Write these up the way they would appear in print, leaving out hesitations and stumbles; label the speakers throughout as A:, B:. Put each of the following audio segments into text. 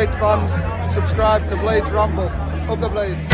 A: Blades fans, subscribe to Blades Ramble. Up the Blades.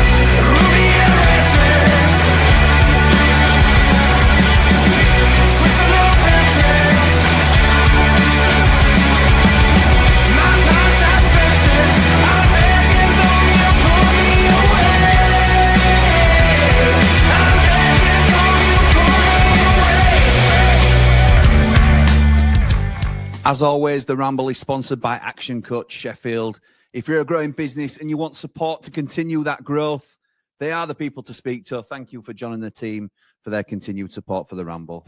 B: As always, the Ramble is sponsored by Action Coach Sheffield. If you're a growing business and you want support to continue that growth, they are the people to speak to. Thank you for joining the team for their continued support for the Ramble.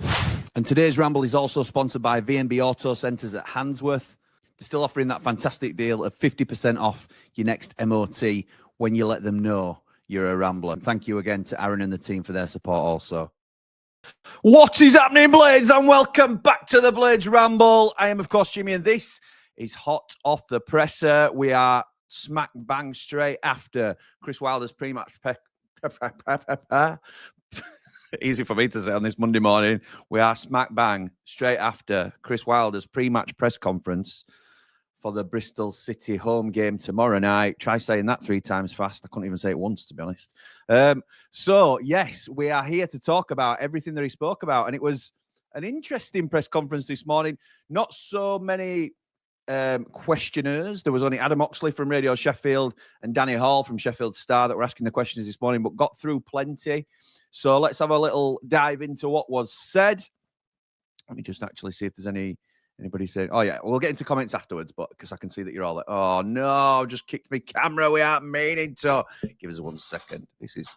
B: And today's Ramble is also sponsored by V&B Auto Centres at Handsworth. They're still offering that fantastic deal of 50% off your next MOT when you let them know you're a Rambler. Thank you again to Aaron and the team for their support also. What is happening, Blades? And welcome back to the Blades Ramble. I am, of course, Jimmy, and this is hot off the presser. We are smack bang straight after Chris Wilder's pre-match. Easy for me to say on this Monday morning. We are smack bang straight after Chris Wilder's pre-match press conference for the Bristol City home game tomorrow night. Try saying that 3 times fast. I couldn't even say it once, to be honest. So, yes, we are here to talk about everything that he spoke about. And it was an interesting press conference this morning. Not so many questioners. There was only Adam Oxley from Radio Sheffield and Danny Hall from Sheffield Star that were asking the questions this morning, but got through plenty. So let's have a little dive into what was said. Let me just actually see if there's anybody saying, oh, yeah, we'll get into comments afterwards, but because I can see that you're all like, oh, no, just kicked my camera. We aren't meaning to. Give us 1 second. This is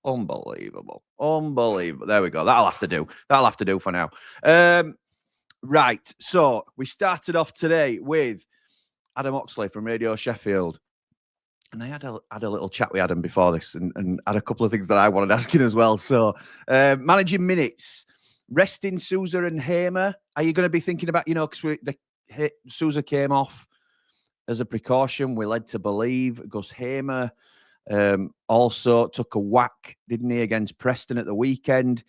B: unbelievable. Unbelievable. There we go. That'll have to do. That'll have to do for now. Right. So we started off today with Adam Oxley from Radio Sheffield. And I had a little chat with Adam before this and had a couple of things that I wanted asking as well. So managing minutes. Resting Sousa and Hamer. Are you going to be thinking about, because Sousa came off as a precaution. We're led to believe. Gus Hamer also took a whack, didn't he, against Preston at the weekend.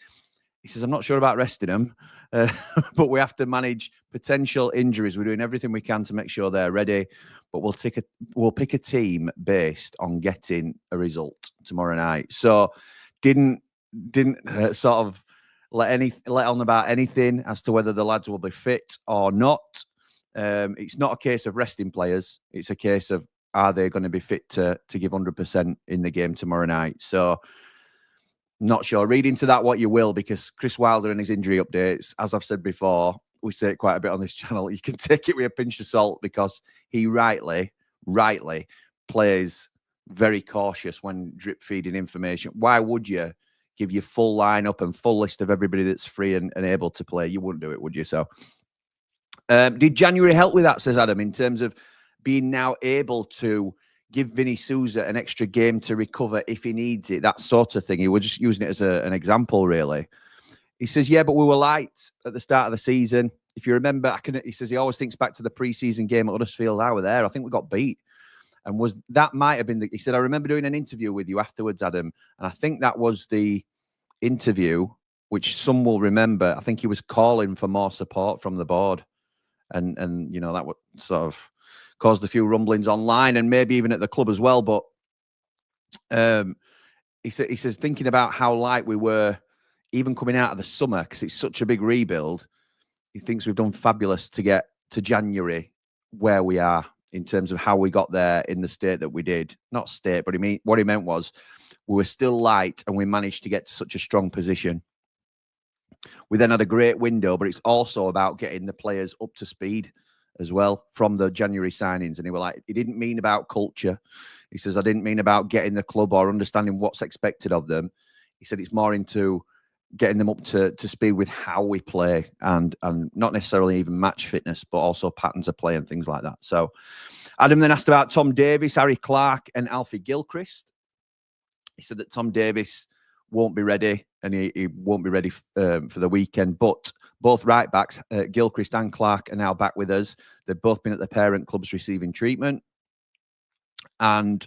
B: He says, I'm not sure about resting them, but we have to manage potential injuries. We're doing everything we can to make sure they're ready, but we'll pick a team based on getting a result tomorrow night. So didn't sort of let on about anything as to whether the lads will be fit or not. It's not a case of resting players. It's a case of, are they going to be fit to give 100% in the game tomorrow night? So not sure. Read into that what you will, because Chris Wilder and his injury updates, as I've said before, we say it quite a bit on this channel, you can take it with a pinch of salt, because he rightly plays very cautious when drip feeding information. Why would you give you full lineup and full list of everybody that's free and able to play? You wouldn't do it, would you? So did January help with that, says Adam, in terms of being now able to give Vini Sousa an extra game to recover if he needs it, that sort of thing? He was just using it as an example, really. He says, yeah, but we were light at the start of the season. If you remember, he says he always thinks back to the pre-season game at Huddersfield. I were there. I think we got beat. And that might have been he said, I remember doing an interview with you afterwards, Adam, and I think that was the interview which some will remember. I think he was calling for more support from the board, and that would sort of caused a few rumblings online and maybe even at the club as well. But he says thinking about how light we were even coming out of the summer, because it's such a big rebuild, he thinks we've done fabulous to get to January where we are in terms of how we got there in the state that we did. Not state, but what he meant was we were still light and we managed to get to such a strong position. We then had a great window, but it's also about getting the players up to speed as well from the January signings. And he didn't mean about culture. He says, I didn't mean about getting the club or understanding what's expected of them. He said it's more into getting them up to speed with how we play and not necessarily even match fitness, but also patterns of play and things like that. So Adam then asked about Tom Davies, Harry Clark and Alfie Gilchrist. He said that Tom Davies won't be ready and he won't be ready for the weekend, but both right backs, Gilchrist and Clark, are now back with us. They've both been at the parent clubs receiving treatment and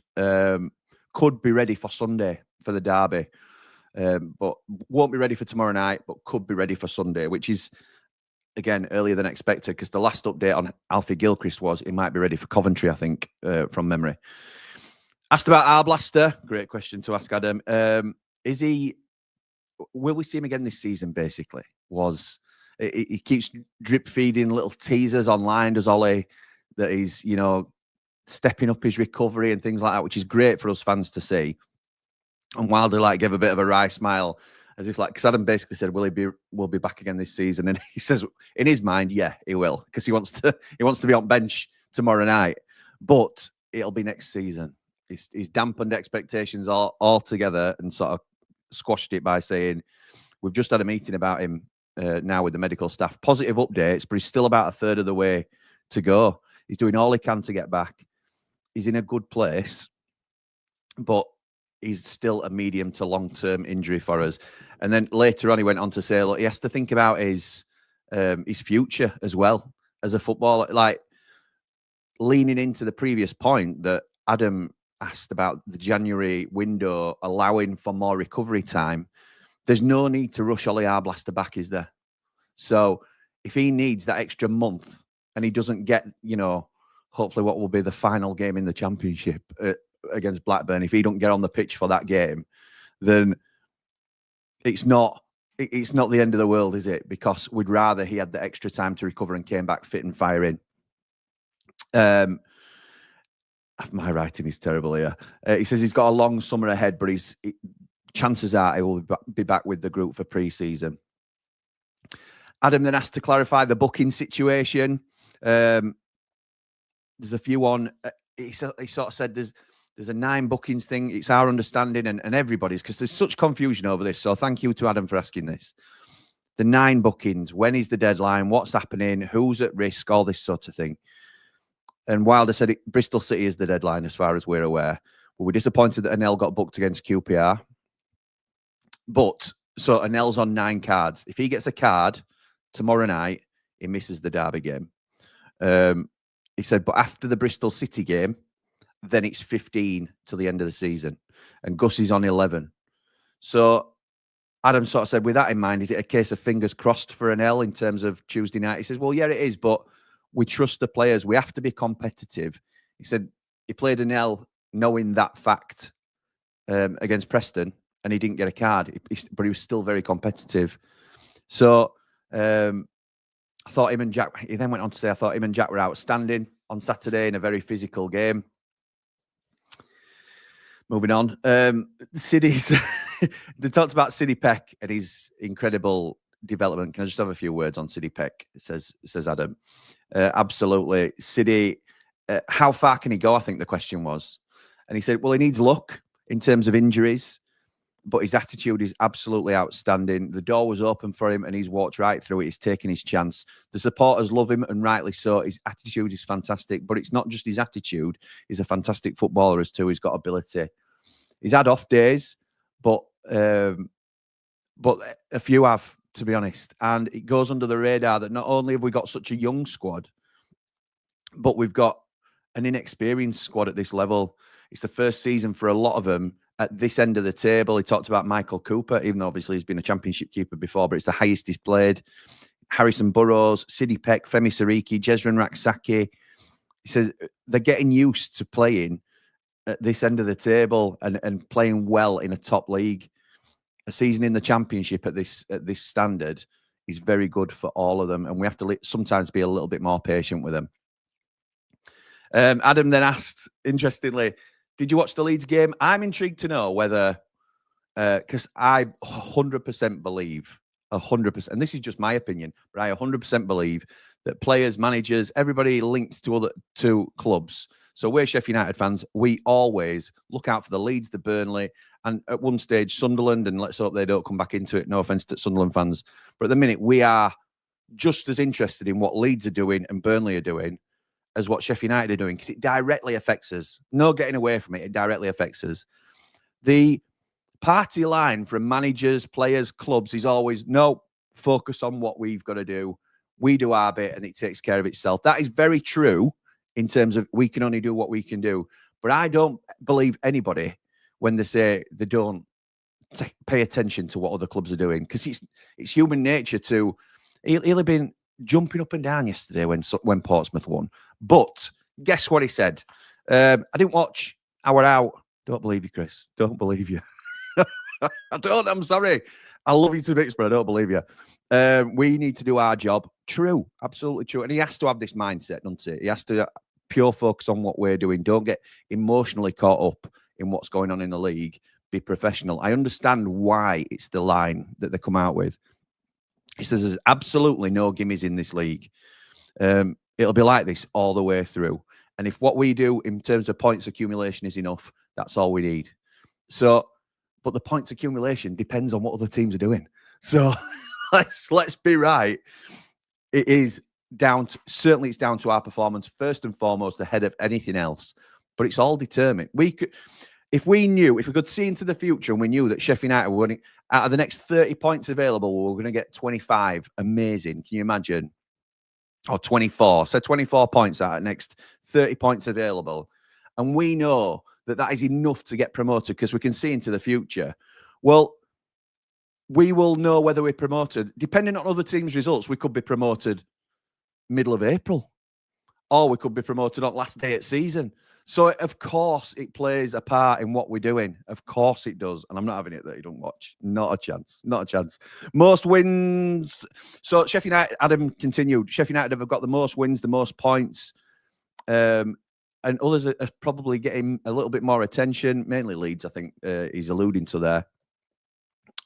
B: could be ready for Sunday for the derby. But won't be ready for tomorrow night, but could be ready for Sunday, which is again, earlier than expected, because the last update on Alfie Gilchrist was he might be ready for Coventry, I think, from memory. Asked about Arblaster. Great question to ask, Adam. Will we see him again this season, basically? He keeps drip feeding little teasers online, does Ollie, that he's, stepping up his recovery and things like that, which is great for us fans to see. And Wilder gave a bit of a wry smile, as if because Adam basically said, will be back again this season? And he says in his mind, yeah, he will, because he wants to be on bench tomorrow night. But it'll be next season. He's dampened expectations altogether and sort of squashed it by saying, we've just had a meeting about him now with the medical staff. Positive updates, but he's still about a third of the way to go. He's doing all he can to get back. He's in a good place, but he's still a medium to long-term injury for us. And then later on, he went on to say, look, he has to think about his future as well as a footballer. Leaning into the previous point that Adam asked about the January window allowing for more recovery time, there's no need to rush Ollie Arblaster back, is there? So if he needs that extra month and he doesn't get, hopefully what will be the final game in the Championship against Blackburn, if he don't get on the pitch for that game, then it's not the end of the world, is it? Because we'd rather he had the extra time to recover and came back fit and firing. My writing is terrible here. He says he's got a long summer ahead, but chances are he will be back with the group for pre-season. Adam then asked to clarify the booking situation. There's a few on. He sort of said there's a 9 bookings thing. It's our understanding and everybody's, because there's such confusion over this. So thank you to Adam for asking this. The 9 bookings. When is the deadline? What's happening? Who's at risk? All this sort of thing. And Wilder said Bristol City is the deadline as far as we're aware. We're disappointed that Anel got booked against QPR. But, so Anel's on 9 cards. If he gets a card tomorrow night, he misses the derby game. He said, but after the Bristol City game, then it's 15 till the end of the season. And Gus is on 11. So Adam sort of said, with that in mind, is it a case of fingers crossed for Anel in terms of Tuesday night? He says, well, yeah, it is, but we trust the players. We have to be competitive. He said he played Anel knowing that fact against Preston, and he didn't get a card, but he was still very competitive. So I thought him and Jack, he then went on to say, I thought him and Jack were outstanding on Saturday in a very physical game. Moving on. Sydie's, they talked about Sydie Peck and his incredible development. Can I just have a few words on Sydie Peck? Says Adam. Absolutely. Sydie, how far can he go? I think the question was. And he said, well, he needs luck in terms of injuries, but his attitude is absolutely outstanding. The door was open for him and he's walked right through it. He's taken his chance. The supporters love him, and rightly so. His attitude is fantastic, but it's not just his attitude. He's a fantastic footballer as too. He's got ability. He's had off days, but a few have, to be honest. And it goes under the radar that not only have we got such a young squad, but we've got an inexperienced squad at this level. It's the first season for a lot of them at this end of the table. He talked about Michael Cooper, even though obviously he's been a championship keeper before, but it's the highest he's played. Harrison Burrows, Sydie Peck, Femi Sariki, Jezran Raksaki. He says they're getting used to playing at this end of the table and playing well in a top league. A season in the championship at this standard is very good for all of them, and we have to sometimes be a little bit more patient with them. Adam then asked, interestingly, did you watch the Leeds game? I'm intrigued to know whether, because I 100% believe, 100%, and this is just my opinion, but I 100% believe that players, managers, everybody linked to clubs. So we're Sheffield United fans. We always look out for the Leeds, the Burnley, and at one stage Sunderland, and let's hope they don't come back into it. No offence to Sunderland fans. But at the minute, we are just as interested in what Leeds are doing and Burnley are doing as what Sheffield United are doing, because it directly affects us. No getting away from it. It directly affects us. The party line from managers, players, clubs is always, no, focus on what we've got to do. We do our bit and it takes care of itself. That is very true in terms of we can only do what we can do. But I don't believe anybody when they say they don't pay attention to what other clubs are doing, because it's human nature to. He'll have been jumping up and down yesterday when Portsmouth won. But guess what he said? I didn't watch. Hour out. Don't believe you, Chris. Don't believe you. I don't. I'm sorry. I love you to bits, but I don't believe you. We need to do our job. True. Absolutely true. And he has to have this mindset, doesn't he? He has to pure focus on what we're doing. Don't get emotionally caught up in what's going on in the league. Be professional. I understand why it's the line that they come out with. He says there's absolutely no gimmies in this league. It'll be like this all the way through. And if what we do in terms of points accumulation is enough, that's all we need. So, but the points accumulation depends on what other teams are doing. So let's be right. It is down to, certainly it's down to our performance first and foremost ahead of anything else. But it's all determined. We could, if we could see into the future and we knew that Sheffield United were winning, out of the next 30 points available, we're going to get 25. Amazing. Can you imagine? Or 24. So 24 points out of the next 30 points available. And we know that that is enough to get promoted because we can see into the future. Well, we will know whether we're promoted. Depending on other teams' results, we could be promoted middle of April. Or we could be promoted on last day of season. So, of course, it plays a part in what we're doing. Of course it does. And I'm not having it that you don't watch. Not a chance. Not a chance. Most wins. So, Sheffield United, Adam continued. Sheffield United have got the most wins, the most points. And others are probably getting a little bit more attention. Mainly Leeds, I think he's alluding to there.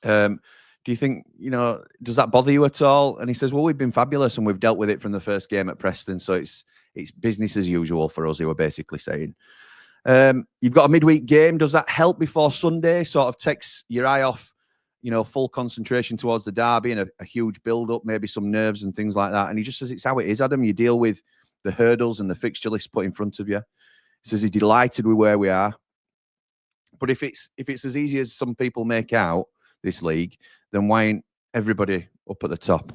B: Do you think, does that bother you at all? And he says, well, we've been fabulous and we've dealt with it from the first game at Preston. So it's business as usual for us, he were basically saying. You've got a midweek game. Does that help before Sunday? Sort of takes your eye off, full concentration towards the derby and a huge build-up, maybe some nerves and things like that. And he just says it's how it is, Adam. You deal with the hurdles and the fixture list put in front of you. He says he's delighted with where we are. But if it's as easy as some people make out, this league, then why ain't everybody up at the top?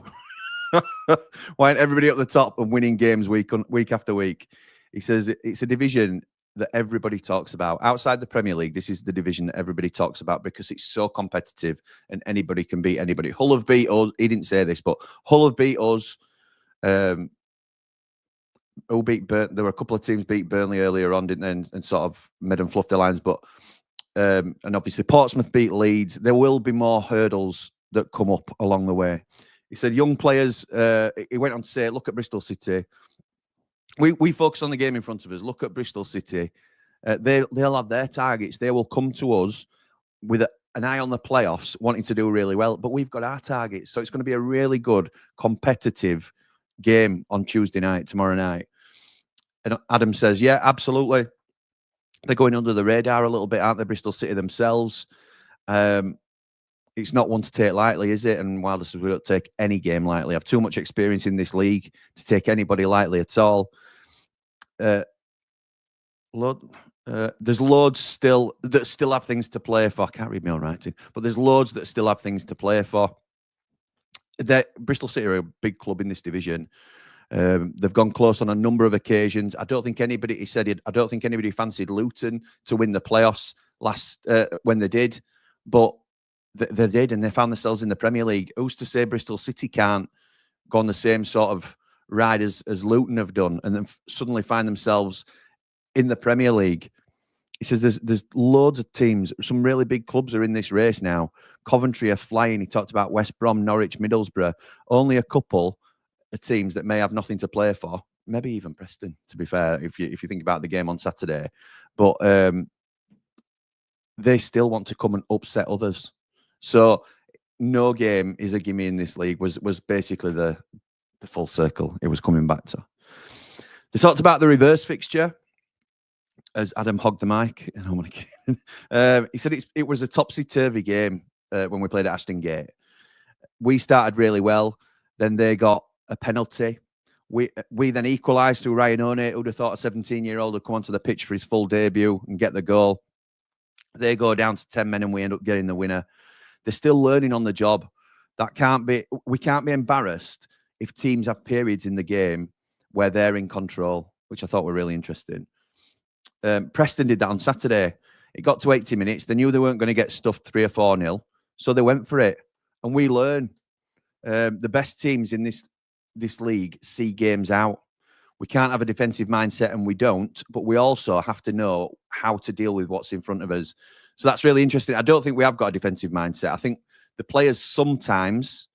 B: Why ain't everybody up the top and winning games week after week? He says it's a division that everybody talks about. Outside the Premier League, this is the division that everybody talks about because it's so competitive and anybody can beat anybody. Hull have beat us. He didn't say this, but Hull have beat us. Who beat There were a couple of teams beat Burnley earlier on, didn't they? And sort of made them fluff their lines. But and obviously Portsmouth beat Leeds. There will be more hurdles that come up along the way. He said young players, he went on to say, look at Bristol City. We focus on the game in front of us. Look at Bristol City. They'll have their targets. They will come to us with an eye on the playoffs, wanting to do really well. But we've got our targets. So it's going to be a really good, competitive game on Tuesday night, tomorrow night. And Adam says, yeah, absolutely. They're going under the radar a little bit, aren't they? Bristol City themselves. It's not one to take lightly, is it? And Wilder says we don't take any game lightly. I have too much experience in this league to take anybody lightly at all. There's loads still that still have things to play for. I can't read my own writing, but there's loads that still have things to play for. Bristol City are a big club in this division. They've gone close on a number of occasions. I don't think anybody, he said, I don't think anybody fancied Luton to win the playoffs when they did, but they did, and they found themselves in the Premier League. Who's to say Bristol City can't go on the same sort of ride as Luton have done, and then suddenly find themselves in the Premier League? He says there's loads of teams. Some really big clubs are in this race now. Coventry are flying. He talked about West Brom, Norwich, Middlesbrough. Only a couple of teams that may have nothing to play for. Maybe even Preston, to be fair, if you think about the game on Saturday. But they still want to come and upset others. So no game is a gimme in this league was basically the full circle it was coming back to. They talked about the reverse fixture as Adam hogged the mic. He said it was a topsy-turvy game when we played at Ashton Gate. We started really well. Then they got a penalty. We then equalised through Ryan Oney. Who'd have thought a 17-year-old would come onto the pitch for his full debut and get the goal. They go down to 10 men and we end up getting the winner. They're still learning on the job. We can't be embarrassed if teams have periods in the game where they're in control, which I thought were really interesting. Preston did that on Saturday. It got to 80 minutes. They knew they weren't going to get stuffed 3 or 4-0. So they went for it. And we learn. The best teams in this this league see games out. We can't have a defensive mindset, and we don't, but we also have to know how to deal with what's in front of us. So that's really interesting. I don't think we have got a defensive mindset. I think the players sometimes,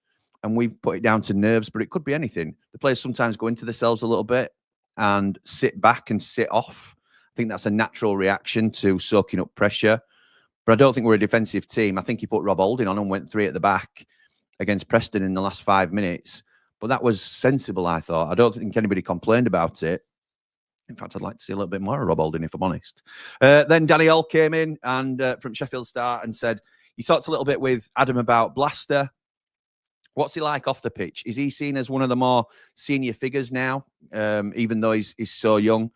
B: and we've put it down to nerves, but it could be anything. The players sometimes go into themselves a little bit and sit back and sit off. I think that's a natural reaction to soaking up pressure. But I don't think we're a defensive team. I think he put Rob Holding on and went 3 at the back against Preston in the last 5 minutes. But that was sensible, I thought. I don't think anybody complained about it. In fact, I'd like to see a little bit more of Rob Holding, if I'm honest. Then Danny Hall came in and from Sheffield Star and said, he talked a little bit with Adam about Blaster. What's he like off the pitch? Is he seen as one of the more senior figures now, even though he's so young?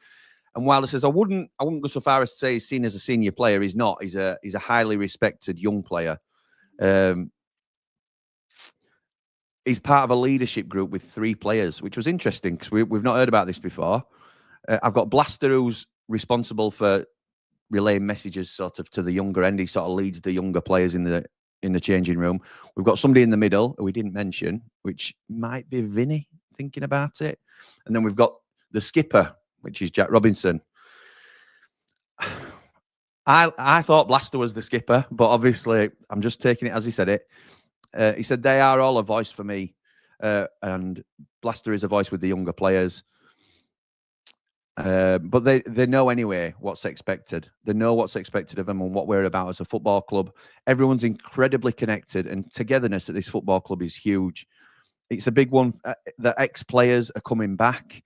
B: And Wilder says, I wouldn't go so far as to say he's seen as a senior player. He's not. He's a highly respected young player. He's part of a leadership group with 3 players, which was interesting because we've not heard about this before. I've got Blaster, who's responsible for relaying messages sort of to the younger end. He sort of leads the younger players in the changing room. We've got somebody in the middle who we didn't mention, which might be Vini, thinking about it. And then we've got the skipper, which is Jack Robinson. I thought Blaster was the skipper, but obviously I'm just taking it as he said it. He said they are all a voice for me, and Blaster is a voice with the younger players. But they know anyway what's expected. They know what's expected of them and what we're about as a football club. Everyone's incredibly connected, and togetherness at this football club is huge. It's a big one. The ex-players are coming back.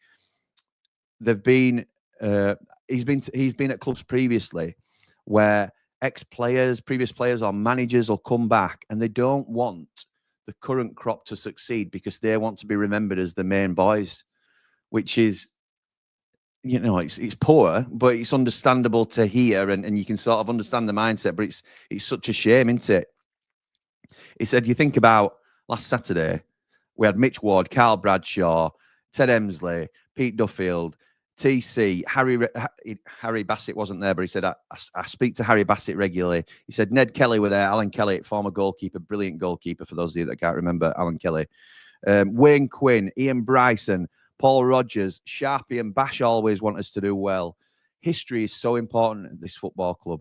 B: They've been. He's been at clubs previously where previous players or managers will come back and they don't want the current crop to succeed because they want to be remembered as the main boys, which is, you know, it's poor, but it's understandable to hear, and you can sort of understand the mindset, but it's such a shame, isn't it? He said, you think about last Saturday, we had Mitch Ward, Carl Bradshaw, Ted Emsley, Pete Duffield, TC, Harry Bassett wasn't there, but he said, I speak to Harry Bassett regularly. He said, Ned Kelly were there, Alan Kelly, former goalkeeper, brilliant goalkeeper, for those of you that can't remember Alan Kelly. Wayne Quinn, Ian Bryson, Paul Rogers, Sharpie and Bash always want us to do well. History is so important at this football club.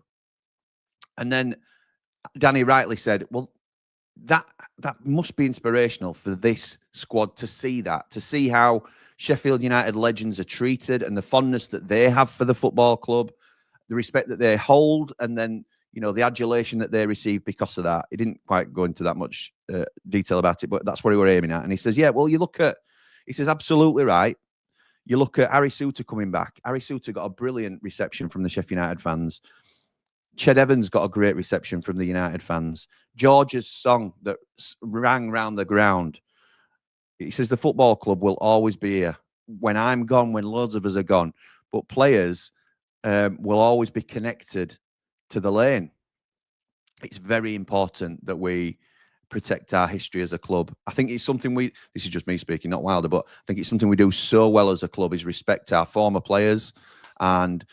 B: And then Danny rightly said, well, that must be inspirational for this squad to see that, to see how Sheffield United legends are treated and the fondness that they have for the football club, the respect that they hold, and then, you know, the adulation that they receive because of that. He didn't quite go into that much detail about it, but that's what he were aiming at. And he says, yeah, well, he says, absolutely right. You look at Harry Souttar coming back. Harry Souttar got a brilliant reception from the Sheffield United fans. Ched Evans got a great reception from the United fans. George's song that rang round the ground. He says the football club will always be here. When I'm gone, when loads of us are gone, but players will always be connected to the lane. It's very important that we protect our history as a club. I think it's something this is just me speaking, not Wilder, but I think it's something we do so well as a club is respect our former players and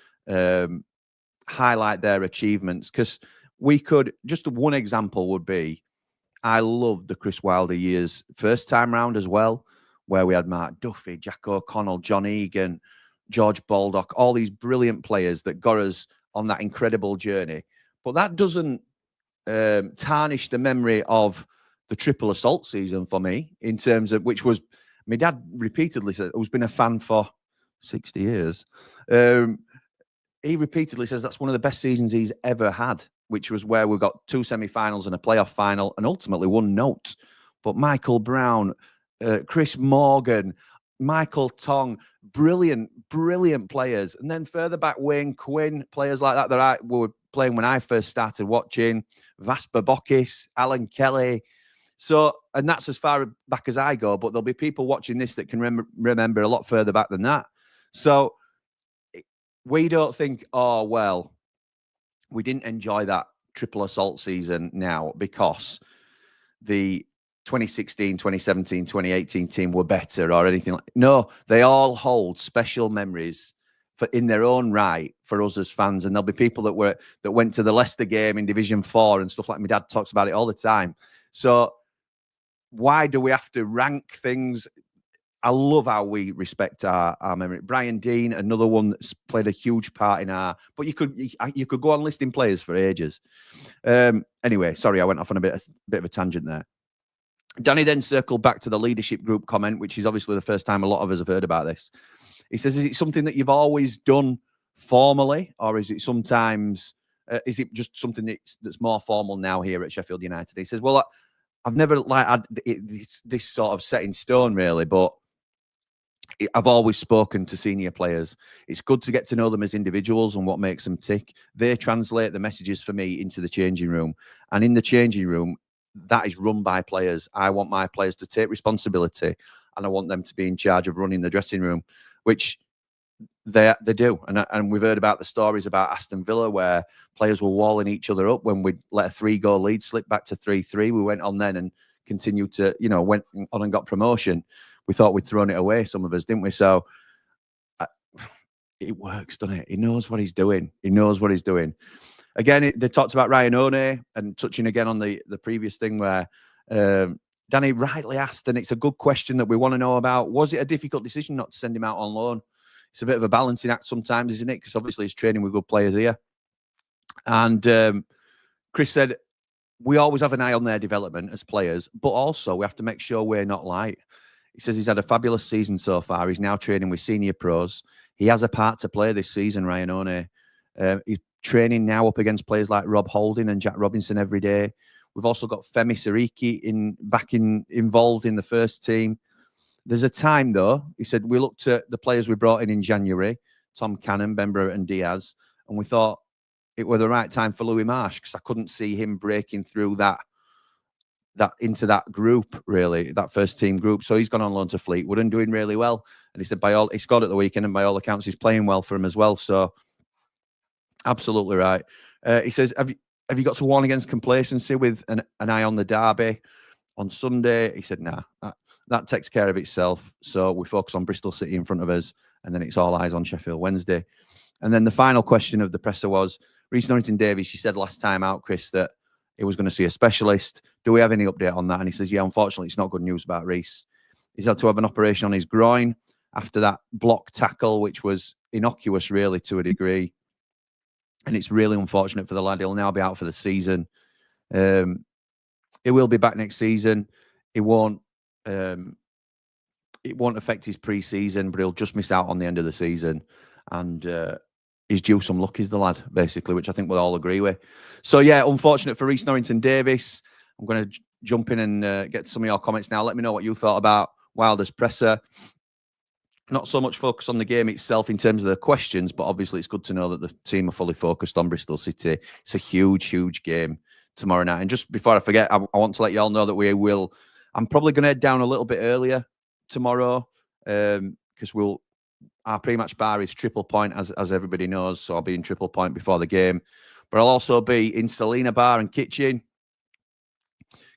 B: highlight their achievements. Because we could, just one example would be, I loved the Chris Wilder years first time round as well, where we had Mark Duffy, Jack O'Connell, John Egan, George Baldock, all these brilliant players that got us on that incredible journey. But that doesn't tarnish the memory of the triple assault season for me, in terms of which was, my dad repeatedly said, who's been a fan for 60 years, he repeatedly says that's one of the best seasons he's ever had, which was where we got 2 semi-finals and a playoff final and ultimately won notes. But Michael Brown, Chris Morgan, Michael Tong, brilliant players. And then further back, Wayne Quinn, players like that I were playing when I first started watching, Vasper Bokis, Alan Kelly. So, and that's as far back as I go, but there'll be people watching this that can remember a lot further back than that. So we don't think, oh, well, we didn't enjoy that triple assault season now because the 2016, 2017, 2018 team were better or anything like that. No, they all hold special memories in their own right for us as fans. And there'll be people that went to the Leicester game in Division 4 and stuff like that. My dad talks about it all the time. So why do we have to rank things? I love how we respect our memory. Brian Dean, another one that's played a huge part in our. But you could go on listing players for ages. Anyway, sorry, I went off on a bit of a tangent there. Danny then circled back to the leadership group comment, which is obviously the first time a lot of us have heard about this. He says, "Is it something that you've always done formally, or is it sometimes? Is it just something that's more formal now here at Sheffield United?" He says, "Well, I've never had this sort of set in stone, really, but." I've always spoken to senior players. It's good to get to know them as individuals and what makes them tick. They translate the messages for me into the changing room. And in the changing room, that is run by players. I want my players to take responsibility and I want them to be in charge of running the dressing room, which they do. And we've heard about the stories about Aston Villa where players were walling each other up when we let a 3-goal lead slip back to 3-3. We went on then and continued to, went on and got promotion. We thought we'd thrown it away, some of us, didn't we? So it works, doesn't it? He knows what he's doing. He knows what he's doing. Again, they talked about Ryan One and touching again on the previous thing where Danny rightly asked, and it's a good question that we want to know about. Was it a difficult decision not to send him out on loan? It's a bit of a balancing act sometimes, isn't it? Because obviously he's training with good players here. And Chris said, we always have an eye on their development as players, but also we have to make sure we're not light. He says he's had a fabulous season so far. He's now training with senior pros. He has a part to play this season, Ryan One. He's training now up against players like Rob Holding and Jack Robinson every day. We've also got Femi Sariki involved in the first team. There's a time, though, he said, we looked at the players we brought in January, Tom Cannon, Bembra and Diaz, and we thought it were the right time for Louis Marsh because I couldn't see him breaking through that into that group, really, that first team group. So he's gone on loan to Fleetwood and doing really well. And he said, he scored at the weekend, and by all accounts, he's playing well for him as well. So absolutely right. He says, have you got to warn against complacency with an eye on the derby on Sunday? He said, nah, that takes care of itself. So we focus on Bristol City in front of us, and then it's all eyes on Sheffield Wednesday. And then the final question of the presser was, Reece Norrington-Davies, she said last time out, Chris, that he was going to see a specialist. Do we have any update on that? And he says, yeah, unfortunately, it's not good news about Reece. He's had to have an operation on his groin after that block tackle, which was innocuous, really, to a degree. And it's really unfortunate for the lad. He'll now be out for the season. He will be back next season. It won't affect his pre-season, but he'll just miss out on the end of the season. And he's due some luck, is the lad, basically, which I think we'll all agree with. So, yeah, unfortunate for Reece Norrington-Davies. I'm going to jump in and get some of your comments now. Let me know what you thought about Wilder's presser. Not so much focus on the game itself in terms of the questions, but obviously it's good to know that the team are fully focused on Bristol City. It's a huge, huge game tomorrow night. And just before I forget, I want to let you all know that I'm probably going to head down a little bit earlier tomorrow because our pre-match bar is Triple Point, as everybody knows. So I'll be in Triple Point before the game. But I'll also be in Selena Bar and Kitchen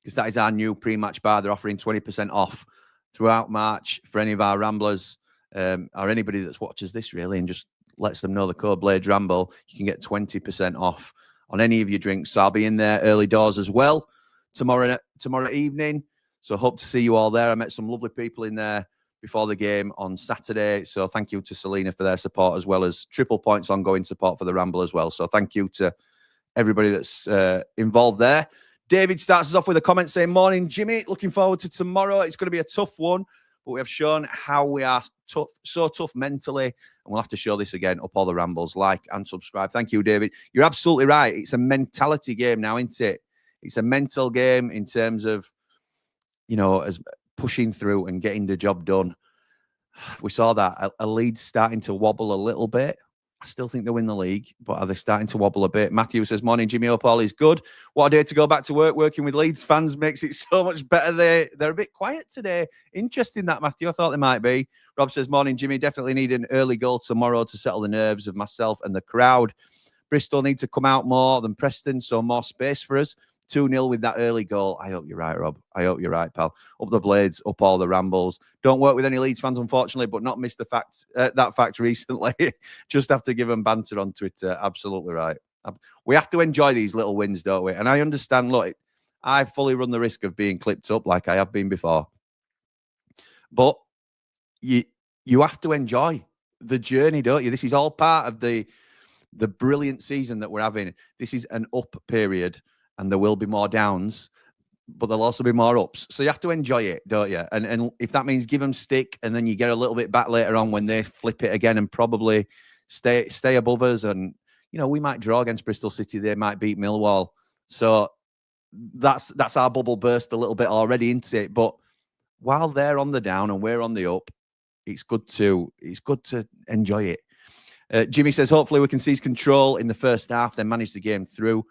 B: because that is our new pre-match bar. They're offering 20% off throughout March for any of our Ramblers or anybody that watches this, really, and just lets them know the code BLADESRAMBLE. You can get 20% off on any of your drinks. So I'll be in there early doors as well tomorrow evening. So hope to see you all there. I met some lovely people in there before the game on Saturday. So thank you to Selena for their support, as well as Triple Point's ongoing support for the Ramble as well. So thank you to everybody that's involved there. David starts us off with a comment saying, morning, Jimmy. Looking forward to tomorrow. It's going to be a tough one, but we have shown how we are so tough mentally. And we'll have to show this again. Up all the Rambles, like and subscribe. Thank you, David. You're absolutely right. It's a mentality game now, isn't it? It's a mental game in terms of, as pushing through and getting the job done. We saw that a Leeds starting to wobble a little bit. I still think they win the league, but are they starting to wobble a bit? Matthew says, morning, Jimmy. Hope all is good. What a day to go back to work. Working with Leeds fans makes it so much better. They're a bit quiet today. Interesting that, Matthew. I thought they might be. Rob says, morning, Jimmy. Definitely need an early goal tomorrow to settle the nerves of myself and the crowd. Bristol need to come out more than Preston, so more space for us. 2-0 with that early goal. I hope you're right, Rob. I hope you're right, pal. Up the Blades, up all the Rambles. Don't work with any Leeds fans, unfortunately, but not missed that fact recently. Just have to give them banter on Twitter. Absolutely right. We have to enjoy these little wins, don't we? And I understand, look, I fully run the risk of being clipped up like I have been before. But you have to enjoy the journey, don't you? This is all part of the brilliant season that we're having. This is an up period, and there will be more downs, but there'll also be more ups. So you have to enjoy it, don't you? And if that means give them stick, and then you get a little bit back later on when they flip it again and probably stay above us. And we might draw against Bristol City, they might beat Millwall. So that's our bubble burst a little bit already, isn't it? But while they're on the down and we're on the up, it's good to enjoy it. Jimmy says, hopefully we can seize control in the first half, then manage the game through.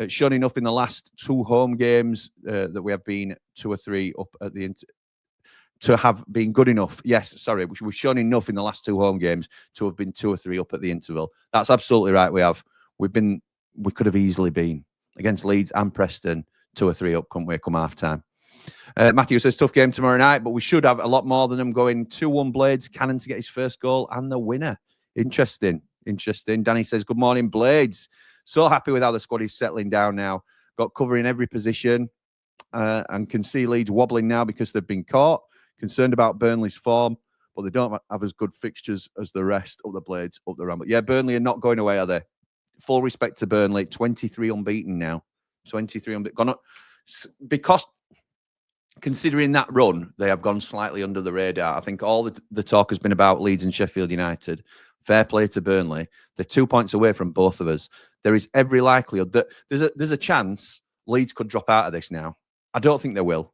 B: Shown enough in the last 2 home games that we have been 2 or 3 up at the to have been good enough. Yes, sorry, we've shown enough in the last 2 home games to have been 2 or 3 up at the interval. That's absolutely right. We could have easily been against Leeds and Preston 2 or 3 up, couldn't we, come half time. Matthew says, tough game tomorrow night, but we should have a lot more than them going 2-1 Blades, Cannon to get his first goal and the winner. Interesting. Danny says, good morning, Blades. So happy with how the squad is settling down now. Got cover in every position and can see Leeds wobbling now because they've been caught. Concerned about Burnley's form, but they don't have as good fixtures as the rest of the Blades up the Ramble. Yeah, Burnley are not going away, are they? Full respect to Burnley. 23 unbeaten now. 23 unbeaten. Because considering that run, they have gone slightly under the radar. I think all the talk has been about Leeds and Sheffield United. Fair play to Burnley. They're 2 points away from both of us. There is every likelihood that there's a chance Leeds could drop out of this now. I don't think they will.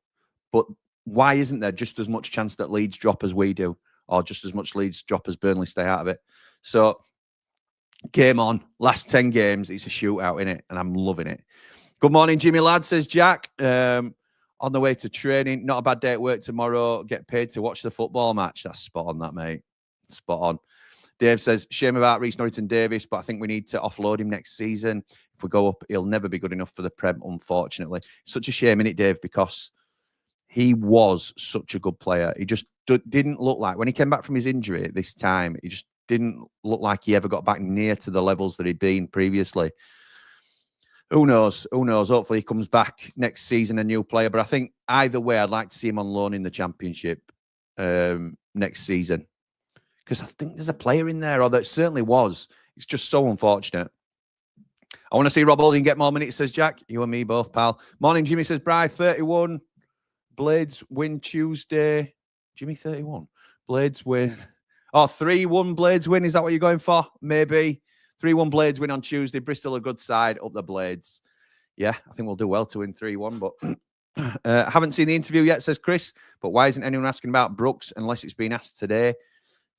B: But why isn't there just as much chance that Leeds drop as we do? Or just as much Leeds drop as Burnley stay out of it? So, game on. Last 10 games, it's a shootout, innit? And I'm loving it. Good morning, Jimmy Lad, says Jack. On the way to training. Not a bad day at work tomorrow. Get paid to watch the football match. That's spot on, that, mate. Spot on. Dave says, shame about Reece Norrington-Davies, but I think we need to offload him next season. If we go up, he'll never be good enough for the Prem, unfortunately. Such a shame, innit, Dave, because he was such a good player. He just didn't look like, when he came back from his injury at this time, he just didn't look like he ever got back near to the levels that he'd been previously. Who knows? Who knows? Hopefully he comes back next season a new player. But I think either way, I'd like to see him on loan in the Championship next season. Because I think there's a player in there, or there certainly was. It's just so unfortunate. I want to see Rob Holding get more minutes, says Jack. You and me both, pal. Morning, Jimmy, says Bri, 31. Blades win Tuesday. Jimmy, 31. Blades win. Oh, 3-1 Blades win. Is that what you're going for? Maybe. 3-1 Blades win on Tuesday. Bristol a good side, up the Blades. Yeah, I think we'll do well to win 3-1, but haven't seen the interview yet, says Chris. But why isn't anyone asking about Brooks unless it's been asked today?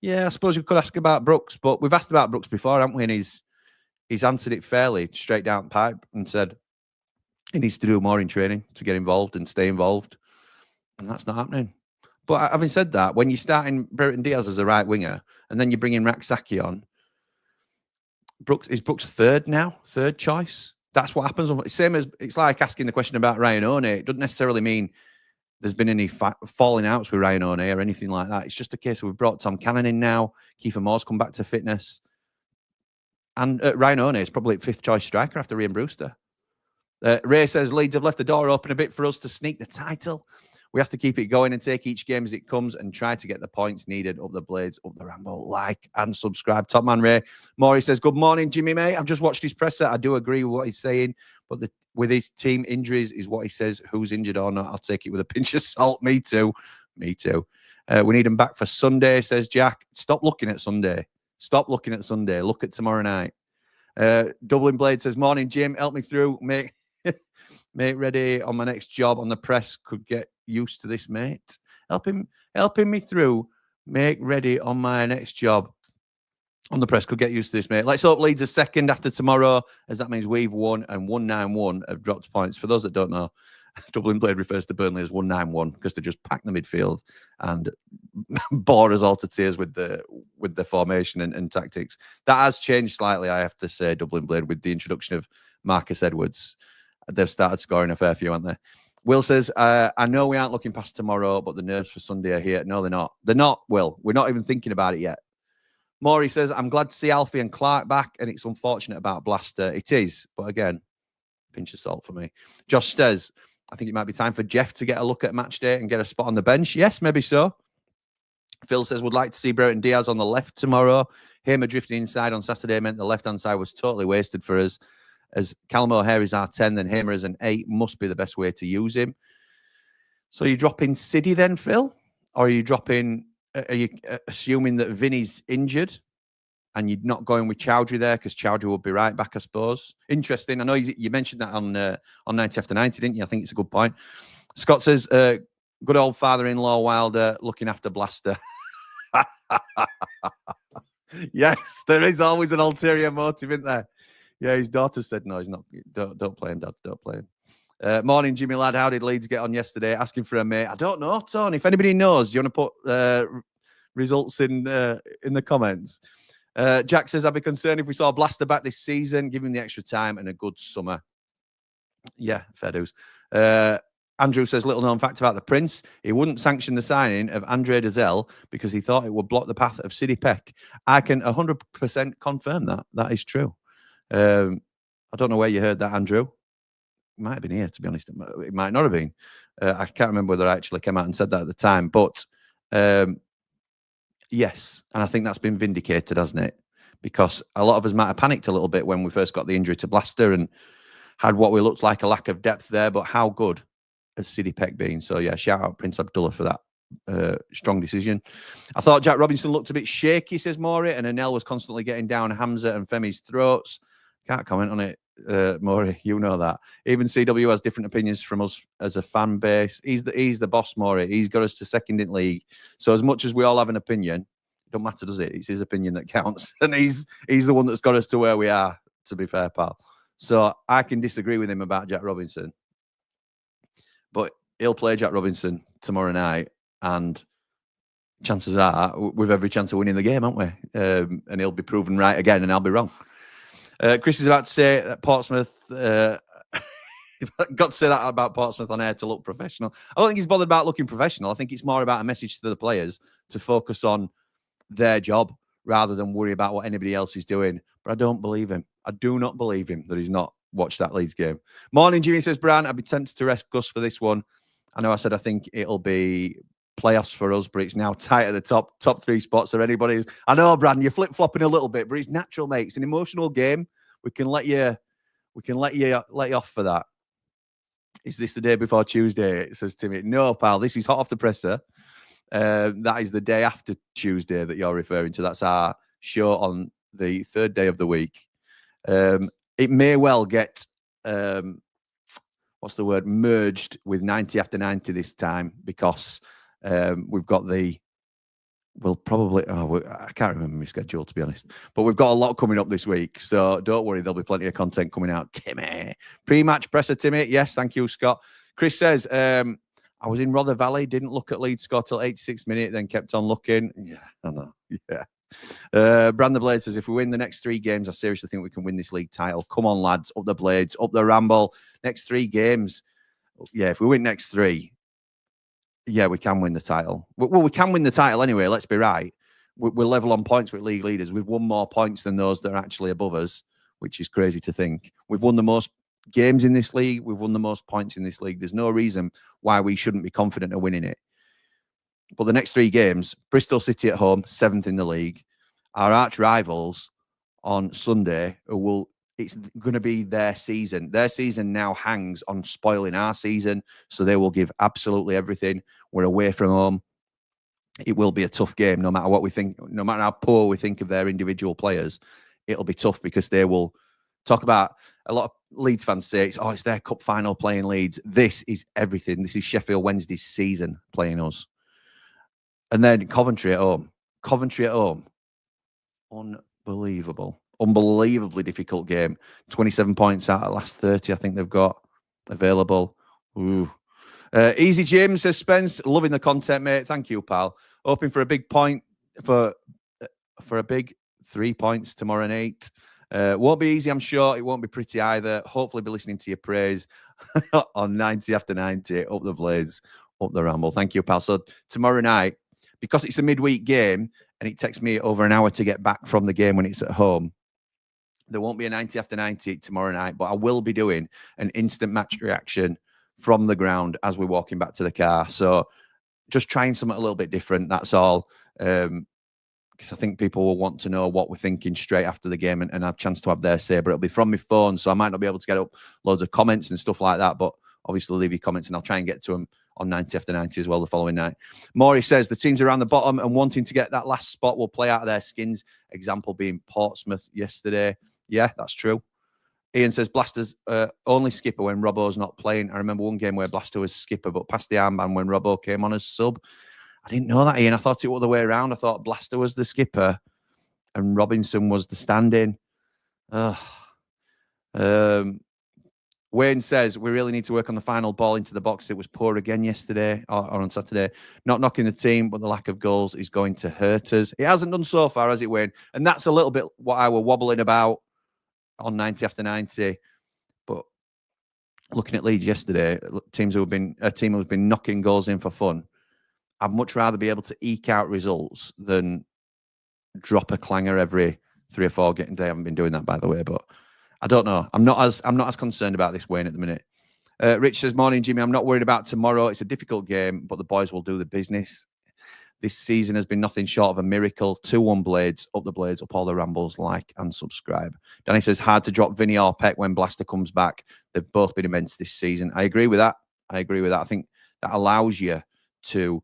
B: Yeah, I suppose we could ask about Brooks, but we've asked about Brooks before, haven't we? And he's answered it fairly straight down the pipe and said he needs to do more in training to get involved and stay involved. And that's not happening. But having said that, when you're starting Brereton Diaz as a right winger and then you bring in Raksaki on, is Brooks third choice? That's what happens. Same as it's like asking the question about Ryan One. It doesn't necessarily mean there's been any falling outs with Ryan One or anything like that. It's just a case of we've brought Tom Cannon in now. Kiefer Moore's come back to fitness. And Ryan One is probably 5th choice striker after Ian Brewster. Ray says Leeds have left the door open a bit for us to sneak the title. We have to keep it going and take each game as it comes and try to get the points needed. Up the Blades, up the Ramble. Like and subscribe. Top man Ray. Maury says, good morning, Jimmy, mate. I've just watched his presser. I do agree with what he's saying, but with his team injuries is what he says. Who's injured or not, I'll take it with a pinch of salt. Me too. We need him back for Sunday, says Jack. Stop looking at Sunday. Look at tomorrow night. Dublin Blade says, morning, Jim. Help me through, mate. Mate, ready on my next job on the press. Could get used to this, mate. Helping me through. Mate, ready on my next job on the press. Could get used to this, mate. Let's hope Leeds are second after tomorrow, as that means we've won and 191 have dropped points. For those that don't know, Dublin Blade refers to Burnley as 191 because they just pack the midfield and bore us all to tears with the formation and tactics. That has changed slightly, I have to say, Dublin Blade, with the introduction of Marcus Edwards. They've started scoring a fair few, haven't they? Will says, I know we aren't looking past tomorrow, but the nerves for Sunday are here. No, they're not. They're not, Will. We're not even thinking about it yet. Maury says, I'm glad to see Alfie and Clark back, and it's unfortunate about Blaster. It is, but again, pinch of salt for me. Josh says, I think it might be time for Jeff to get a look at match day and get a spot on the bench. Yes, maybe so. Phil says, would like to see Brereton Diaz on the left tomorrow. Hamer drifting inside on Saturday meant the left-hand side was totally wasted for us. As Callum O'Hare is our 10, then Hamer as an 8 must be the best way to use him. So you're dropping Sydie then, Phil? Or are you dropping, are you assuming that Vini's injured and you're not going with Chowdhury there because Chowdhury would be right back, I suppose? Interesting. I know you mentioned that on 90 after 90, didn't you? I think it's a good point. Scott says, good old father-in-law Wilder looking after Blaster. Yes, there is always an ulterior motive, isn't there? Yeah, his daughter said, no, he's not. Don't play him, Dad. Don't play him. Morning, Jimmy lad. How did Leeds get on yesterday? Asking for a mate. I don't know, Tony. If anybody knows, do you want to put results in the comments? Jack says, I'd be concerned if we saw Blaster back this season. Give him the extra time and a good summer. Yeah, fair dues. Andrew says, little known fact about the Prince. He wouldn't sanction the signing of Andre Dazelle because he thought it would block the path of Sydie Peck. I can 100% confirm that. That is true. I don't know where you heard that, Andrew. It might have been here, to be honest. It might not have been. I can't remember whether I actually came out and said that at the time. But yes, and I think that's been vindicated, hasn't it? Because a lot of us might have panicked a little bit when we first got the injury to Blaster and had what we looked like a lack of depth there. But how good has Sydie Peck been? So yeah, shout out Prince Abdullah for that strong decision. I thought Jack Robinson looked a bit shaky, says Maury, and Anel was constantly getting down Hamza and Femi's throats. Can't comment on it, Maury. You know that. Even CW has different opinions from us as a fan base. He's the boss, Maury. He's got us to second in league. So as much as we all have an opinion, it don't matter, does it? It's his opinion that counts, and he's the one that's got us to where we are. To be fair, pal. So I can disagree with him about Jack Robinson, but he'll play Jack Robinson tomorrow night, and chances are we've every chance of winning the game, haven't we? And he'll be proven right again, and I'll be wrong. Chris is about to say that Portsmouth. Got to say that about Portsmouth on air to look professional. I don't think he's bothered about looking professional. I think it's more about a message to the players to focus on their job rather than worry about what anybody else is doing. But I don't believe him. I do not believe him that he's not watched that Leeds game. Morning, Jimmy, says Brian. I'd be tempted to rest Gus for this one. I know I said I think it'll be playoffs for us, but it's now tight at the top 3 spots. Or anybody's. I know, Brandon, you're flip flopping a little bit, but it's natural, mate. It's an emotional game. We can let you off for that. Is this the day before Tuesday? Says Timmy. No, pal. This is hot off the presser. That is the day after Tuesday that you're referring to. That's our show on the 3rd day of the week. It may well get what's the word, merged with 90 after 90 this time because we've got we'll probably, I can't remember my schedule, to be honest, but we've got a lot coming up this week. So don't worry, there'll be plenty of content coming out. Timmy, pre-match presser, Timmy. Yes, thank you, Scott. Chris says, I was in Rother Valley, didn't look at Leeds score till 86 minutes, then kept on looking. Yeah, I know. Yeah. Brand the Blade says, if we win the next 3 games, I seriously think we can win this league title. Come on, lads, up the Blades, up the Ramble. Next 3 games. Yeah, if we win next 3, yeah, we can win the title. Well, we can win the title anyway, let's be right. We're level on points with league leaders. We've won more points than those that are actually above us, which is crazy to think. We've won the most games in this league. We've won the most points in this league. There's no reason why we shouldn't be confident of winning it. But the next 3 games, Bristol City at home, 7th in the league. Our arch rivals on Sunday, it's going to be their season. Their season now hangs on spoiling our season, so they will give absolutely everything. We're away from home. It will be a tough game, no matter what we think, no matter how poor we think of their individual players. It'll be tough because they will talk about, a lot of Leeds fans say, it's their cup final playing Leeds. This is everything. This is Sheffield Wednesday's season playing us. And then Coventry at home. Coventry at home. Unbelievable. Unbelievably difficult game. 27 points out of last 30, I think they've got available. Ooh. Easy Jim, says Spence. Loving the content, mate. Thank you, pal. Hoping for a big point, for a big 3 points tomorrow night. Won't be easy, I'm sure. It won't be pretty either. Hopefully be listening to your praise on 90 after 90. Up the Blades, up the Ramble. Thank you, pal. So tomorrow night, because it's a midweek game and it takes me over an hour to get back from the game when it's at home, there won't be a 90 after 90 tomorrow night, but I will be doing an instant match reaction from the ground as we're walking back to the car. So just trying something a little bit different. That's all. Because I think people will want to know what we're thinking straight after the game and have a chance to have their say. But it'll be from my phone, so I might not be able to get up loads of comments and stuff like that. But obviously, leave your comments and I'll try and get to them on 90 after 90 as well the following night. Maury says the teams around the bottom and wanting to get that last spot will play out of their skins. Example being Portsmouth yesterday. Yeah, that's true. Ian says Blaster's only skipper when Robbo's not playing. I remember one game where Blaster was skipper but passed the armband when Robbo came on as sub. I didn't know that, Ian. I thought it was the way around. I thought Blaster was the skipper and Robinson was the stand-in. Wayne says, we really need to work on the final ball into the box. It was poor again yesterday or on Saturday. Not knocking the team, but the lack of goals is going to hurt us. It hasn't done so far, has it, Wayne? And that's a little bit what I were wobbling about on 90 after 90. But looking at Leeds yesterday, a team who've been knocking goals in for fun, I'd much rather be able to eke out results than drop a clanger every 3 or 4 games. They haven't been doing that, by the way, but I don't know. I'm not as concerned about this, Wayne, at the minute. Rich says, morning, Jimmy. I'm not worried about tomorrow. It's a difficult game, but the boys will do the business. This season has been nothing short of a miracle. 2-1 Blades, up the Blades, up all the Rambles, like and subscribe. Danny says, hard to drop Vini or Peck when Blaster comes back. They've both been immense this season. I agree with that. I think that allows you to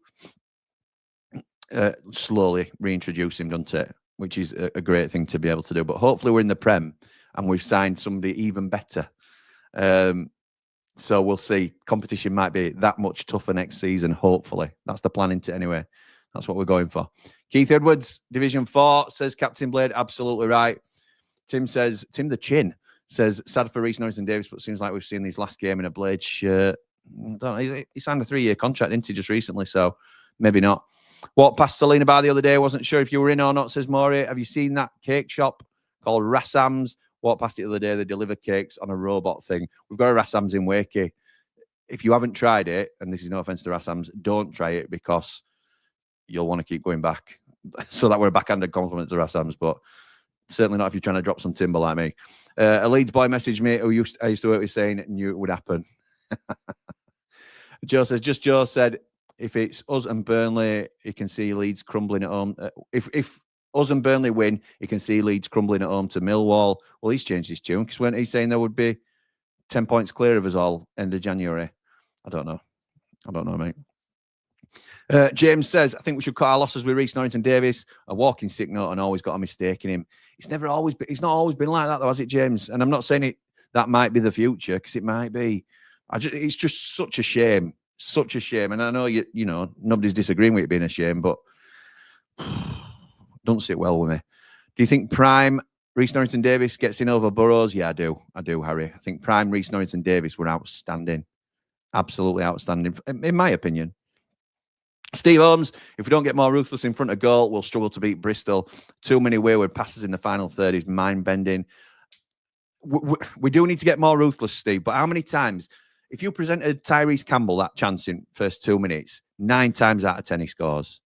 B: slowly reintroduce him, doesn't it? Which is a great thing to be able to do. But hopefully we're in the Prem and we've signed somebody even better. So we'll see. Competition might be that much tougher next season, hopefully. That's the plan into anyway. That's what we're going for. Keith Edwards, Division 4, says Captain Blade, absolutely right. Tim the Chin says, sad for Reece Norrington-Davies, but seems like we've seen these last game in a Blade shirt. I don't know, he signed a 3-year contract, didn't he, just recently, so maybe not. Walked past Selena Bar the other day, wasn't sure if you were in or not, says Maury. Have you seen that cake shop called Rassam's? Walked past it the other day, they deliver cakes on a robot thing. We've got a Rassam's in Wakey. If you haven't tried it, and this is no offense to Rassam's, don't try it because you'll want to keep going back. So that we're a backhanded compliment to Rassam's, but certainly not if you're trying to drop some timber like me. A Leeds boy messaged me who I used to work with saying knew it would happen. Joe says, just Joe said, if it's us and Burnley, you can see Leeds crumbling at home. If us and Burnley win, you can see Leeds crumbling at home to Millwall. Well, he's changed his tune because when he's saying there would be 10 points clear of us all end of January. I don't know, mate. James says, I think we should cut our losses with Reece Norrington-Davies. A walking sick note and always got a mistake in him. It's not always been like that, though, has it, James? And I'm not saying that might be the future, because it might be. It's just such a shame. Such a shame. And I know, you know, nobody's disagreeing with it being a shame, but don't sit well with me. Do you think prime Reece Norrington-Davies gets in over Burrows? Yeah, I do, Harry. I think prime Reece Norrington-Davies were outstanding. Absolutely outstanding, in my opinion. Steve Holmes, if we don't get more ruthless in front of goal, we'll struggle to beat Bristol. Too many wayward passes in the final third is mind-bending. We do need to get more ruthless, Steve, but how many times, if you presented Tyrese Campbell that chance in first 2 minutes, 9 times out of 10 he scores.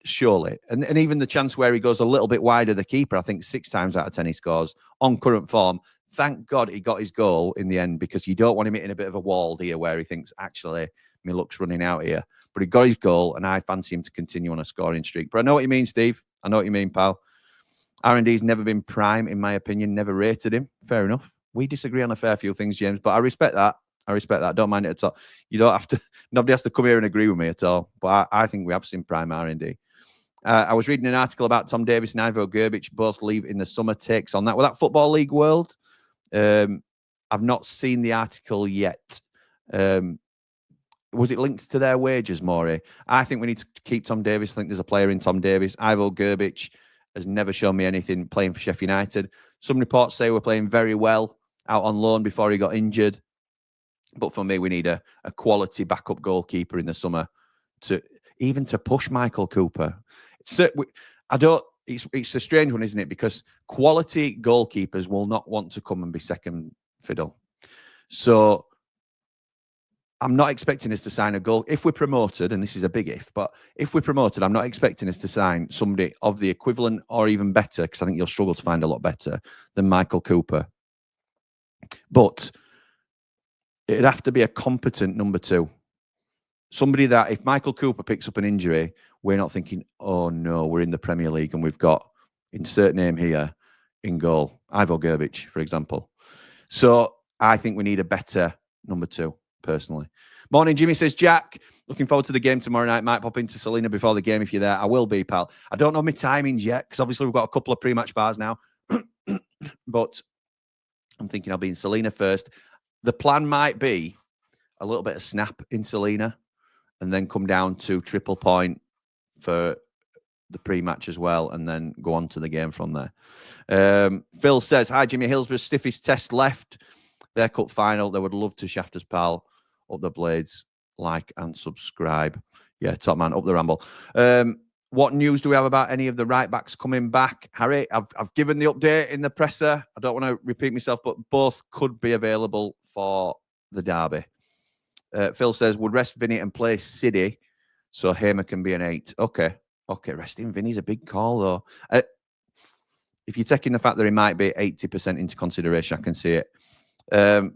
B: Surely. And even the chance where he goes a little bit wider the keeper, I think 6 times out of 10 he scores on current form. Thank God he got his goal in the end, because you don't want him hitting a bit of a wall here where he thinks, actually, my luck's running out here. But he got his goal, and I fancy him to continue on a scoring streak. But I know what you mean, Steve. I know what you mean, pal. R&D's never been prime, in my opinion. Never rated him. Fair enough. We disagree on a fair few things, James, but I respect that. I don't mind it at all. You don't have to. Nobody has to come here and agree with me at all. But I think we have seen prime R&D. I was reading an article about Tom Davies and Ivo Gerbic both leave in the summer. Takes on that. Well, that Football League World. I've not seen the article yet. Was it linked to their wages, Maury? I think we need to keep Tom Davies. I think there's a player in Tom Davies. Ivo Gerbic has never shown me anything playing for Sheffield United. Some reports say we're playing very well out on loan before he got injured. But for me, we need a quality backup goalkeeper in the summer to push Michael Cooper. It's a strange one, isn't it? Because quality goalkeepers will not want to come and be second fiddle. So I'm not expecting us to sign a goal. If we're promoted, and this is a big if, but if we're promoted, I'm not expecting us to sign somebody of the equivalent or even better, because I think you'll struggle to find a lot better than Michael Cooper. But it'd have to be a competent number 2. somebody that if Michael Cooper picks up an injury, we're not thinking, oh no, we're in the Premier League and we've got insert name here in goal. Ivo Gerbic, for example. So I think we need a better number 2, personally. Morning, Jimmy says, Jack, looking forward to the game tomorrow night. Might pop into Selena before the game if you're there. I will be, pal. I don't know my timings yet because obviously we've got a couple of pre-match bars now. But I'm thinking I'll be in Selena first. The plan might be a little bit of snap in Selena and then come down to Triple Point for the pre-match as well and then go on to the game from there. Phil says, hi, Jimmy. Hillsborough stiffest test left. Their cup final. They would love to shaft us, pal. Up the Blades. Like and subscribe. Yeah, top man. Up the Ramble. What news do we have about any of the right backs coming back? Harry, I've given the update in the presser. I don't want to repeat myself, but both could be available for the derby. Phil says, would rest Vini and play Sydie so Hamer can be an 8. Okay, resting Vini's a big call, though. If you're taking the fact that he might be 80% into consideration, I can see it.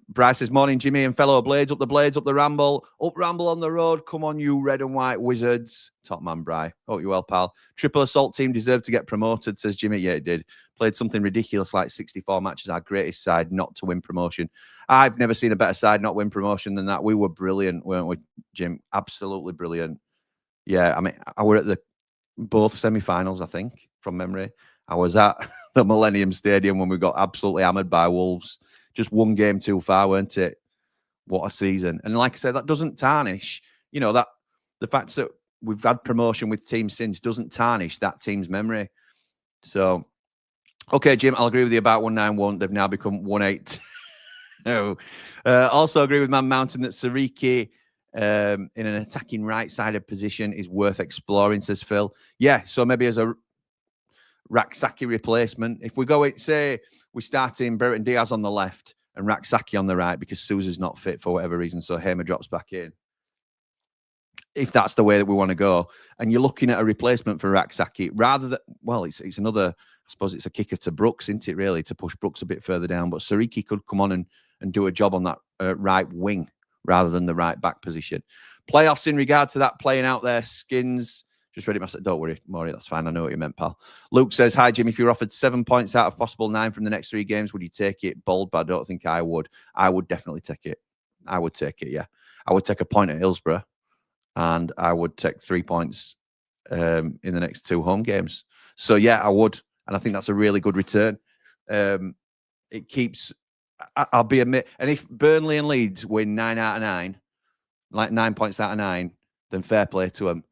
B: Bryce says, morning, Jimmy and fellow Blades. Up the Blades, up the Ramble. Up Ramble on the road. Come on, you red and white wizards. Top man, Bry. Hope you well, pal. Triple Assault team deserved to get promoted, says Jimmy. Yeah, it did. Played something ridiculous like 64 matches. Our greatest side not to win promotion. I've never seen a better side not win promotion than that. We were brilliant, weren't we, Jim? Absolutely brilliant. Yeah, I mean, I were at both semi-finals, I think, from memory. I was at the Millennium Stadium when we got absolutely hammered by Wolves. Just one game too far, weren't it? What a season. And like I said, that doesn't tarnish, that the fact that we've had promotion with teams since doesn't tarnish that team's memory. So, okay, Jim, I'll agree with you about 191. They've now become 18. No. Also agree with Man Mountain that Sariki in an attacking right-sided position is worth exploring, says Phil. Yeah, so maybe as a Raksaki replacement. If we go, say, we start in Brereton Diaz on the left and Raksaki on the right because Sousa's not fit for whatever reason, so Hamer drops back in. If that's the way that we want to go, and you're looking at a replacement for Raksaki, rather than, well, it's another, I suppose it's a kicker to Brooks, isn't it, really, to push Brooks a bit further down, but Sariki could come on and do a job on that right wing rather than the right back position. Playoffs in regard to that playing out there, Skins. Just read it myself. Don't worry, Maury, that's fine. I know what you meant, pal. Luke says, hi, Jim. If you're offered 7 points out of possible 9 from the next 3 games, would you take it? Bold, but I don't think I would. I would definitely take it. I would take it, yeah. I would take a point at Hillsborough, and I would take 3 points in the next 2 home games. So, yeah, I would. And I think that's a really good return. It keeps... I'll be and if Burnley and Leeds win 9 out of 9, like 9 points out of 9, then fair play to them.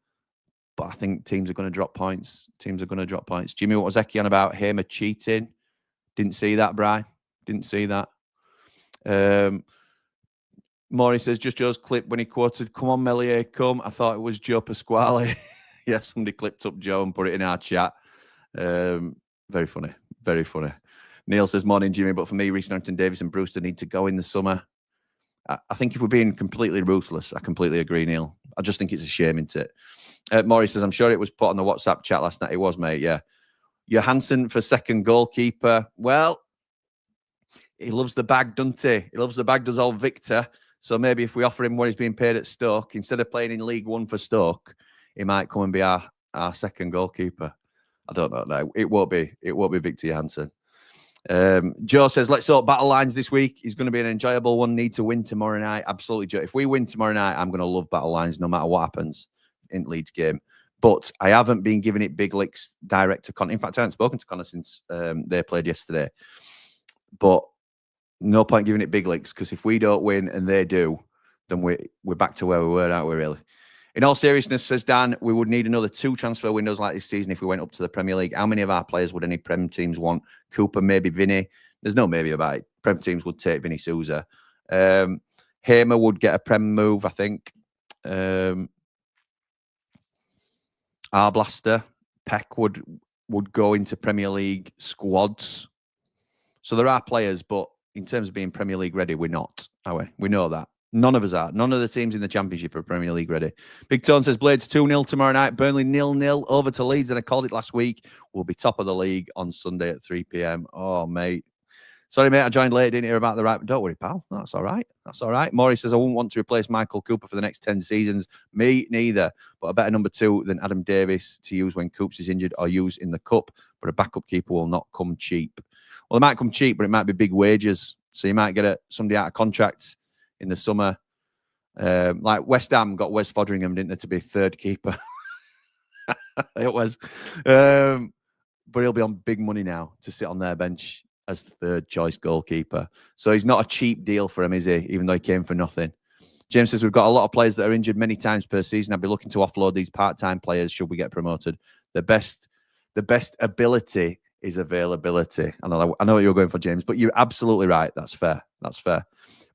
B: But I think teams are going to drop points. Jimmy, what was Eki on about Hamer cheating? Didn't see that, Bri. Didn't see that. Maury says, just Joe's clip when he quoted, come on, Melier, come. I thought it was Joe Pasquale. Yeah, somebody clipped up Joe and put it in our chat. Very funny. Very funny. Neil says, morning, Jimmy, but for me, Reece Norrington-Davies and Brewster need to go in the summer. I think if we're being completely ruthless, I completely agree, Neil. I just think it's a shame, isn't it? Maury says, I'm sure it was put on the WhatsApp chat last night. It was, mate, yeah. Johansson for second goalkeeper. Well, he loves the bag, doesn't he? He loves the bag, does old Victor. So maybe if we offer him what he's being paid at Stoke, instead of playing in League One for Stoke, he might come and be our second goalkeeper. I don't know. No, it won't be Victor Johansson. Joe says, let's hope battle lines this week is going to be an enjoyable one. Need to win tomorrow night. Absolutely, Joe. If we win tomorrow night, I'm going to love battle lines no matter what happens in Leeds game. But I haven't been giving it big licks direct to Connor. In fact, I haven't spoken to Connor since they played yesterday. But no point giving it big licks because if we don't win and they do, then we're back to where we were, aren't we, really? In all seriousness, says Dan, we would need another 2 transfer windows like this season if we went up to the Premier League. How many of our players would any Prem teams want? Cooper, maybe Vini. There's no maybe about it. Prem teams would take Vini Souza. Hamer would get a Prem move, I think. Arblaster, Peck would go into Premier League squads. So there are players, but in terms of being Premier League ready, we're not, are we? We know that. None of us are. None of the teams in the Championship are Premier League ready. Big Tone says, Blades 2-0 tomorrow night. Burnley 0-0 over to Leeds. And I called it last week. We'll be top of the league on Sunday at 3 p.m. Oh, mate. Sorry, mate, I joined late, didn't hear about the right. Don't worry, pal. That's all right. That's all right. Maury says, I wouldn't want to replace Michael Cooper for the next 10 seasons. Me, neither. But a better number 2 than Adam Davies to use when Coops is injured or use in the cup. But a backup keeper will not come cheap. Well, it might come cheap, but it might be big wages. So you might get somebody out of contract in the summer. Like West Ham got Wes Foderingham, didn't they, to be third keeper? It was. But he'll be on big money now to sit on their bench as the third choice goalkeeper. So he's not a cheap deal for him, is he? Even though he came for nothing. James says, we've got a lot of players that are injured many times per season. I'd be looking to offload these part-time players should we get promoted. The best ability is availability. I know what you're going for, James, but you're absolutely right. That's fair. That's fair.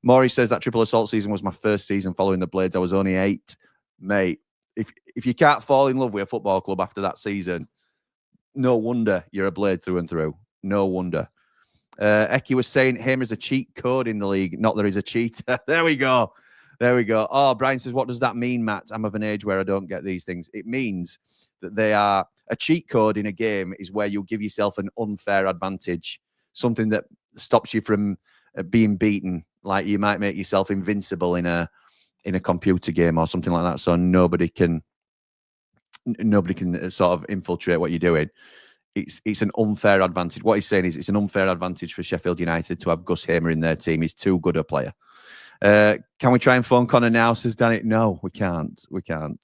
B: Maury says that triple assault season was my first season following the Blades. I was only 8. Mate, if you can't fall in love with a football club after that season, no wonder you're a Blade through and through. No wonder. Eki was saying Hamer's a cheat code in the league, not that he's a cheater. There we go. There we go. Oh, Brian says, what does that mean, Matt? I'm of an age where I don't get these things. It means that they are a cheat code in a game is where you give yourself an unfair advantage, something that stops you from being beaten. Like you might make yourself invincible in a computer game or something like that, so nobody can sort of infiltrate what you're doing. It's an unfair advantage. What he's saying is it's an unfair advantage for Sheffield United to have Gus Hamer in their team. He's too good a player. Can we try and phone Connor now? Says Danny. No, we can't. We can't.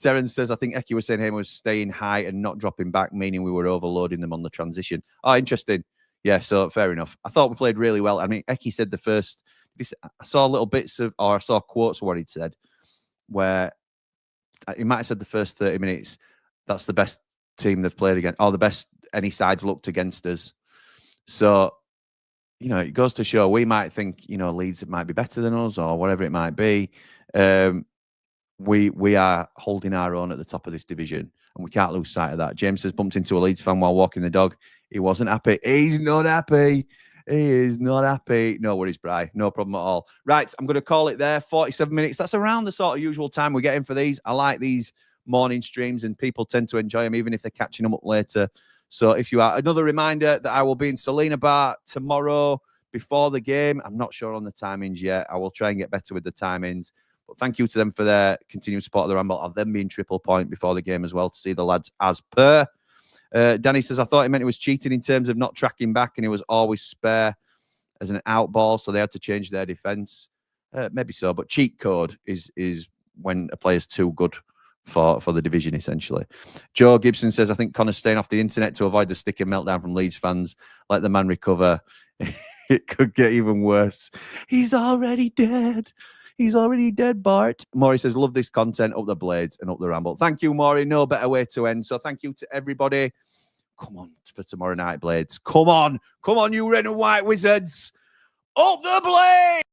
B: Terence says, I think Eki was saying Hamer was staying high and not dropping back, meaning we were overloading them on the transition. Oh, interesting. Yeah, so fair enough. I thought we played really well. I mean, Eki said the first... I saw little bits of... Or I saw quotes of what he'd said, where he might have said the first 30 minutes, that's the best team they've played against, or the best any side's looked against us. So, you know, it goes to show we might think, you know, Leeds might be better than us or whatever it might be. We are holding our own at the top of this division, and we can't lose sight of that. James has bumped into a Leeds fan while walking the dog. He wasn't happy. He's not happy. He is not happy. No worries, Bri. No problem at all. Right, I'm going to call it there. 47 minutes. That's around the sort of usual time we get in for these. I like these morning streams, and people tend to enjoy them, even if they're catching them up later. So if you are, another reminder that I will be in Selina Bar tomorrow before the game. I'm not sure on the timings yet. I will try and get better with the timings. But thank you to them for their continued support of the Ramble. I'll then be in Triple Point before the game as well to see the lads as per. Danny says, I thought he meant he was cheating in terms of not tracking back, and he was always spare as an out ball, so they had to change their defence. Maybe so, but cheat code is when a player's too good for the division, essentially. Joe Gibson says, I think Connor's staying off the internet to avoid the stick and meltdown from Leeds fans. Let the man recover. It could get even worse. He's already dead. He's already dead, Bart. Maury says, love this content, up the Blades and up the Ramble. Thank you, Maury. No better way to end. So thank you to everybody. Come on for tomorrow night, Blades. Come on. Come on, you red and white wizards. Up the Blades!